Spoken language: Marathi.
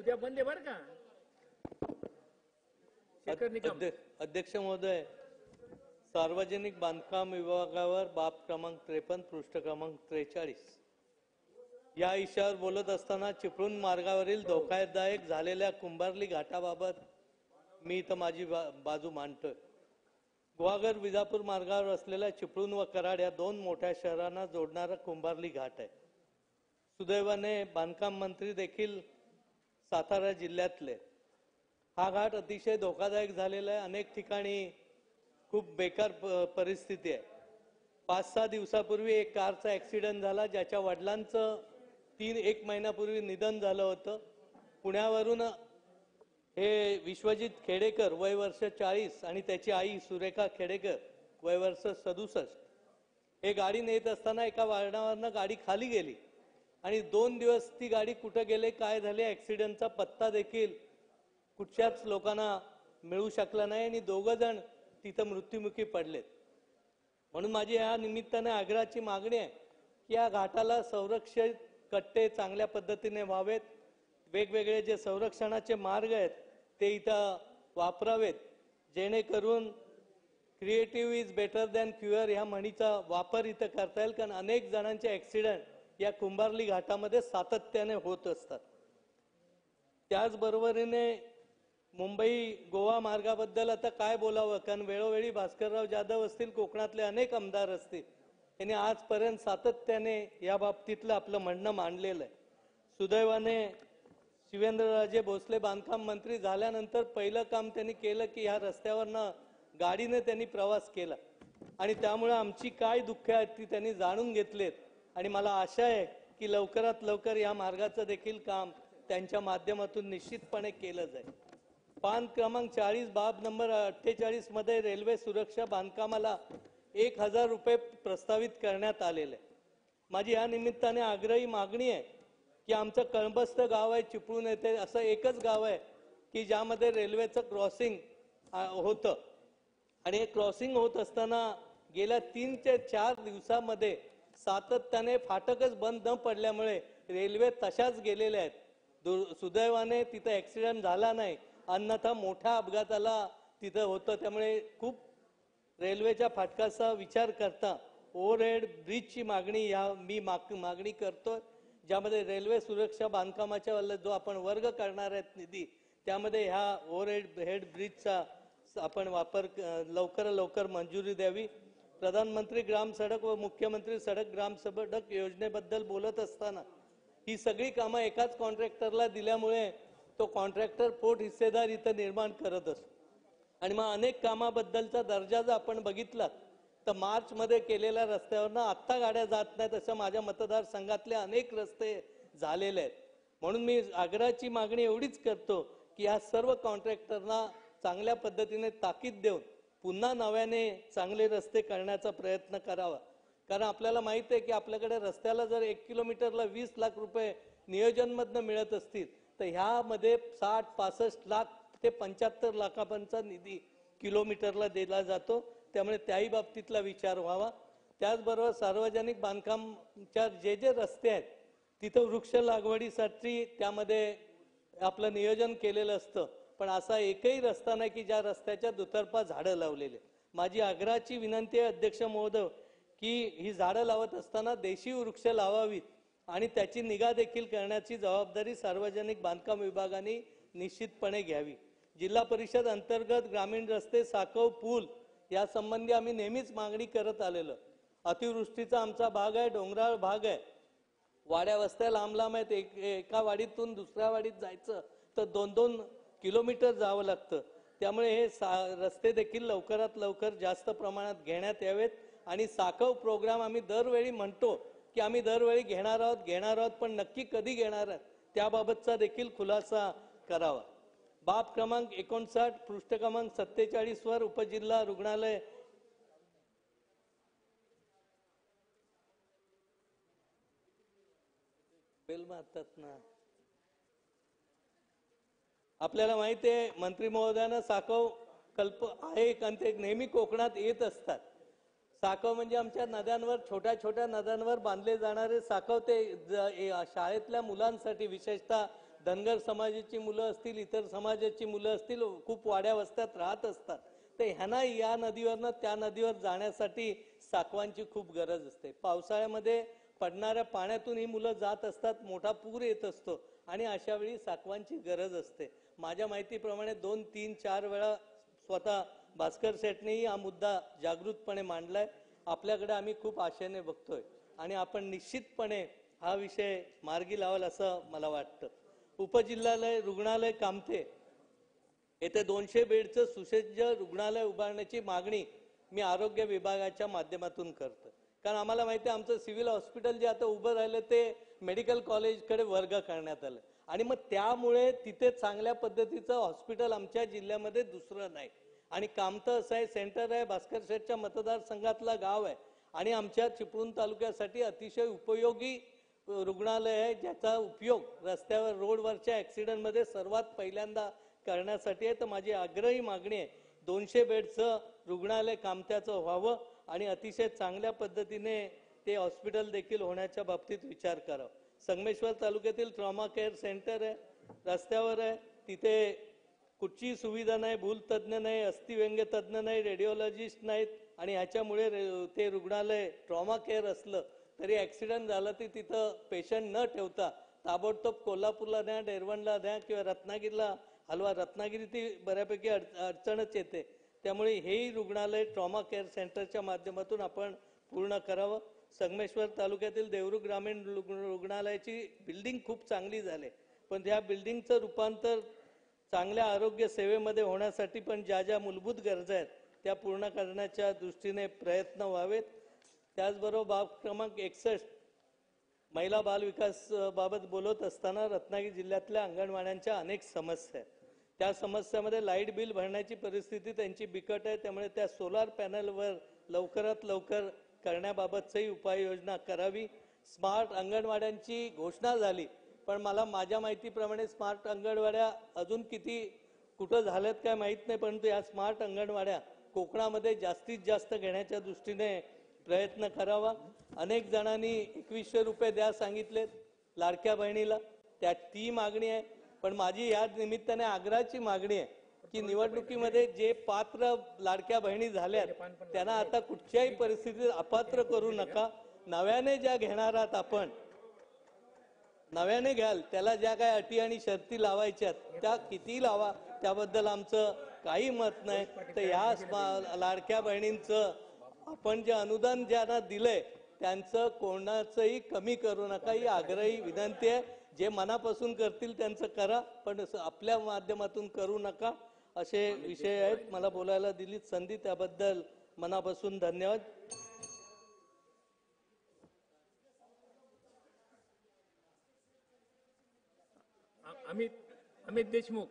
उद्या बंद आहे बरं का. शेखर निकम. अध्यक्ष महोदय, सार्वजनिक बांधकाम विभागावर बाब क्रमांक 53 पृष्ठ क्रमांक 43 या विषयावर बोलत असताना चिपळूण मार्गावरील धोकादायक झालेल्या कुंभारली घाटाबाबत मी इथं माझी बाजू मांडतोय. गुहागर विजापूर मार्गावर असलेल्या चिपळूण व कराड या दोन मोठ्या शहरांना जोडणारा कुंभारली घाट आहे. सुदैवाने बांधकाम मंत्री देखील सातारा जिल्ह्यातले. हा घाट अतिशय धोकादायक झालेला आहे. अनेक ठिकाणी खूप बेकार परिस्थिती आहे. 5-6 दिवसापूर्वी एक कारचा ऍक्सिडेंट झाला, ज्याच्या वडिलांचं 1 महिन्यापूर्वी निधन झालं होतं. पुण्यावरून हे विश्वजित खेडेकर वय वर्ष 40 आणि त्याची आई सुरेखा खेडेकर वय वर्ष 67 हे गाडी नेत असताना एका वळणावरनं गाडी खाली गेली आणि 2 दिवस ती गाडी कुठं गेले, काय झाले, ऍक्सिडेंटचा पत्ता देखील कुठच्याच लोकांना मिळू शकला नाही आणि 2 जण तिथं मृत्युमुखी पडलेत. म्हणून माझी या निमित्ताने आग्रहाची मागणी आहे की या घाटाला संरक्षित कट्टे चांगल्या पद्धतीने व्हावेत. वेगवेगळे जे संरक्षणाचे मार्ग आहेत ते इथं वापरावेत, जेणेकरून creative is better than cure ह्या म्हणीचा वापर इथं करता येईल. कारण अनेक जणांचे ऍक्सिडेंट या कुंभारली घाटामध्ये सातत्याने होत असतात. त्याचबरोबरीने मुंबई गोवा मार्गाबद्दल आता काय बोलावं, कारण वेळोवेळी भास्करराव जाधव असतील, कोकणातले अनेक आमदार असतील, यांनी आजपर्यंत सातत्याने या बाबतीतलं आपलं म्हणणं मांडलेलं आहे. सुदैवाने शिवेंद्रराजे भोसले बांधकाम मंत्री झाल्यानंतर पहिलं काम त्यांनी केलं की ह्या रस्त्यावरनं गाडीने त्यांनी प्रवास केला आणि त्यामुळे आमची काय दुःख आहेत ती त्यांनी जाणून घेतलेत आणि मला आशा आहे की लवकरात लवकर या मार्गाचं देखील काम त्यांच्या माध्यमातून निश्चितपणे केलं जाईल. पान क्रमांक 40 बाब नंबर 48 मध्ये रेल्वे सुरक्षा बांधकामाला 1000 रुपये प्रस्तावित करण्यात आलेले. माझी या निमित्ताने आग्रही मागणी आहे की आमचं कळंबस्थ गाव आहे चिपळूण येथे, असं एकच गाव आहे की ज्यामध्ये रेल्वेचं क्रॉसिंग होतं आणि हे क्रॉसिंग होत असताना गेल्या 3 ते 4 दिवसामध्ये सातत्याने फाटकच बंद न पडल्यामुळे रेल्वे तशाच गेलेल्या आहेत. सुदैवाने तिथं ऍक्सिडेंट झाला नाही, अन्यथा मोठ्या अपघाताला तिथं होतं. त्यामुळे खूप रेल्वेच्या फाटकाचा विचार करता ओव्हरहेड ब्रिजची मागणी मी मागणी करतोय, ज्यामध्ये रेल्वे सुरक्षा बांधकामाच्या जो आपण वर्ग करणार आहेत निधी, त्यामध्ये ह्या ओव्हरहेड ब्रिजचा आपण वापर लवकर मंजुरी द्यावी. प्रधानमंत्री ग्राम सडक व मुख्यमंत्री सडक ग्राम सडक योजनेबद्दल बोलत असताना ही सगळी कामं एकाच कॉन्ट्रॅक्टरला दिल्यामुळे तो कॉन्ट्रॅक्टर पोट हिस्सेदार इथं निर्माण करत असतो आणि मग अनेक कामाबद्दलचा दर्जा जर आपण बघितला तर मार्च मध्ये केलेल्या रस्त्यावरनं आत्ता गाड्या जात नाहीत असं माझ्या मतदारसंघातले अनेक रस्ते झालेले आहेत. म्हणून मी आग्रहाची मागणी एवढीच करतो की या सर्व कॉन्ट्रॅक्टरना चांगल्या पद्धतीने ताकीद देऊन पुन्हा नव्याने चांगले रस्ते करण्याचा प्रयत्न करावा. कारण आपल्याला माहिती आहे की आपल्याकडे रस्त्याला जर 1 किलोमीटरला 20 लाख रुपये नियोजनमधनं मिळत असतील तर ह्यामध्ये 60-65 लाख ते 75 लाखांपर्यंतचा निधी किलोमीटरला दिला जातो. त्यामुळे त्याही बाबतीतला विचार व्हावा. त्याचबरोबर सार्वजनिक बांधकामच्या जे रस्ते आहेत तिथं वृक्ष लागवडीसाठी त्यामध्ये आपलं नियोजन केलेलं असतं, पण असा एकही रस्ता नाही की ज्या रस्त्याच्या दुतर्फा झाडं लावलेले. माझी आग्रहाची विनंती आहे अध्यक्ष महोदय की ही झाडं लावत असताना देशी वृक्ष लावावीत आणि त्याची निगा देखील करण्याची जबाबदारी सार्वजनिक बांधकाम विभागाने निश्चितपणे घ्यावी. जिल्हा परिषद अंतर्गत ग्रामीण रस्ते, साकव, पूल या संबंधी आम्ही नेहमीच मागणी करत आलेलो. अतिवृष्टीचा आमचा भाग आहे, डोंगराळ भाग आहे, वाड्या वस्त्या लांब लांब आहेत. एका वाडीतून दुसऱ्या वाडीत जायचं तर 2-2 किलोमीटर जावं लागतं. त्यामुळे हे रस्ते देखील लवकरात लवकर जास्त प्रमाणात घेण्यात यावेत आणि साकव प्रोग्राम आम्ही दरवेळी म्हणतो की आम्ही दरवेळी घेणार आहोत, पण नक्की कधी घेणार आहोत त्याबाबतचा देखील खुलासा करावा. बाब क्रमांक 59 पृष्ठ क्रमांक 47 वर उपजिल्हा रुग्णालय बेल मारतात ना. आपल्याला माहिती आहे मंत्री महोदयानं साकव कल्प आहे कारण ते नेहमी कोकणात येत असतात. साकव म्हणजे आमच्या नद्यांवर, छोट्या छोट्या नद्यांवर बांधले जाणारे साकव ते शाळेतल्या मुलांसाठी, विशेषतः धनगर समाजाची मुलं असतील, इतर समाजाची मुलं असतील, खूप वाड्या वस्त्यात राहत असतात. तर ह्यांना या नदीवरनं त्या नदीवर जाण्यासाठी साकवांची खूप गरज असते. पावसाळ्यामध्ये पडणाऱ्या पाण्यातून ही मुलं जात असतात, मोठा पूर येत असतो आणि अशा वेळी साकवांची गरज असते. माझ्या माहितीप्रमाणे 2, 3, 4 वेळा स्वतः भास्कर शेटनेही हा मुद्दा जागृतपणे मांडलाय. आपल्याकडे आम्ही खूप आशेने बघतोय आणि आपण निश्चितपणे हा विषय मार्गी लावाल असं मला वाटतं. उपजिल्हालय रुग्णालय कामथे येथे 200 बेडचं सुसज्ज रुग्णालय उभारण्याची मागणी मी आरोग्य विभागाच्या माध्यमातून करतो. कारण आम्हाला माहिती आहे आमचं सिव्हिल हॉस्पिटल जे आता उभं राहिलं ते मेडिकल कॉलेजकडे वर्ग करण्यात आलं आणि मग त्यामुळे तिथे चांगल्या पद्धतीचं हॉस्पिटल आमच्या जिल्ह्यामध्ये दुसरं नाही. आणि कामतं असं आहे, सेंटर आहे, भास्कर शेठच्या मतदारसंघातला गाव आहे आणि आमच्या चिपळूण तालुक्यासाठी अतिशय उपयोगी रुग्णालय आहे, ज्याचा उपयोग रस्त्यावर रोडवरच्या ॲक्सिडेंटमध्ये सर्वात पहिल्यांदा करण्यासाठी आहे. तर माझी आग्रही मागणी आहे 200 बेडचं रुग्णालय कामत्याचं व्हावं आणि अतिशय चांगल्या पद्धतीने ते हॉस्पिटल देखील होण्याच्या बाबतीत विचार करावा. संगमेश्वर तालुक्यातील ट्रॉमा केअर सेंटर आहे, रस्त्यावर आहे, तिथे कुठचीही सुविधा नाही, भूलतज्ञ नाही, अस्थिव्यंग्य तज्ज्ञ नाही, रेडिओलॉजिस्ट नाहीत आणि ह्याच्यामुळे ते रुग्णालय ट्रॉमा केअर असलं तरी ॲक्सिडेंट झाला तर तिथं पेशंट न ठेवता ताबडतोब कोल्हापूरला द्या, डेरवणला द्या किंवा रत्नागिरीला हलवा. रत्नागिरी ती बऱ्यापैकी अडचणच येते. त्यामुळे हेही रुग्णालय ट्रॉमा केअर सेंटरच्या माध्यमातून आपण पूर्ण करावं. संगमेश्वर तालुक्यातील देवरुख ग्रामीण रुग्णालयाची बिल्डिंग खूप चांगली झाली, पण त्या बिल्डिंगचं रूपांतर चांगल्या आरोग्य सेवेमध्ये होण्यासाठी पण ज्या ज्या मूलभूत गरजा आहेत त्या पूर्ण करण्याच्या दृष्टीने प्रयत्न व्हावेत. त्याचबरोबर बाब क्रमांक 61 महिला बाल विकास बाबत बोलत असताना रत्नागिरी जिल्ह्यातल्या अंगणवाड्यांच्या अनेक समस्या आहेत. त्या समस्यामध्ये लाईट बिल भरण्याची परिस्थिती त्यांची बिकट आहे, त्यामुळे त्या सोलार पॅनलवर लवकरात लवकर करण्याबाबतही उपाययोजना करावी. स्मार्ट अंगणवाड्यांची घोषणा झाली, पण मला माझ्या माहितीप्रमाणे स्मार्ट अंगणवाड्या अजून किती कुठं झाल्यात काय माहीत नाही, परंतु या स्मार्ट अंगणवाड्या कोकणामध्ये जास्तीत जास्त घेण्याच्या दृष्टीने प्रयत्न करावा. अनेक जणांनी 2100 रुपये द्या सांगितलेत लाडक्या बहिणीला, त्यात ती मागणी आहे. पण माझी या निमित्ताने आग्रहाची मागणी आहे की निवडणुकीमध्ये जे पात्र लाडक्या बहिणी झाल्यात त्यांना आता कुठच्याही परिस्थितीत अपात्र करू नका. नव्याने ज्या घेणार आहात आपण नव्याने घ्याल त्याला ज्या काय अटी आणि शर्ती लावायच्यात त्या किती लावा, त्याबद्दल आमचं काही मत नाही. तर या लाडक्या बहिणींचं आपण जे अनुदान ज्यांना दिलंय त्यांचं कोणाचंही कमी करू नका ही आग्रही विनंती आहे. जे मनापासून करतील त्यांचं करा, पण आपल्या माध्यमातून करू नका. असे विषय आहेत. मला बोलायला दिली संधी त्याबद्दल मनापासून धन्यवाद. अमित देशमुख.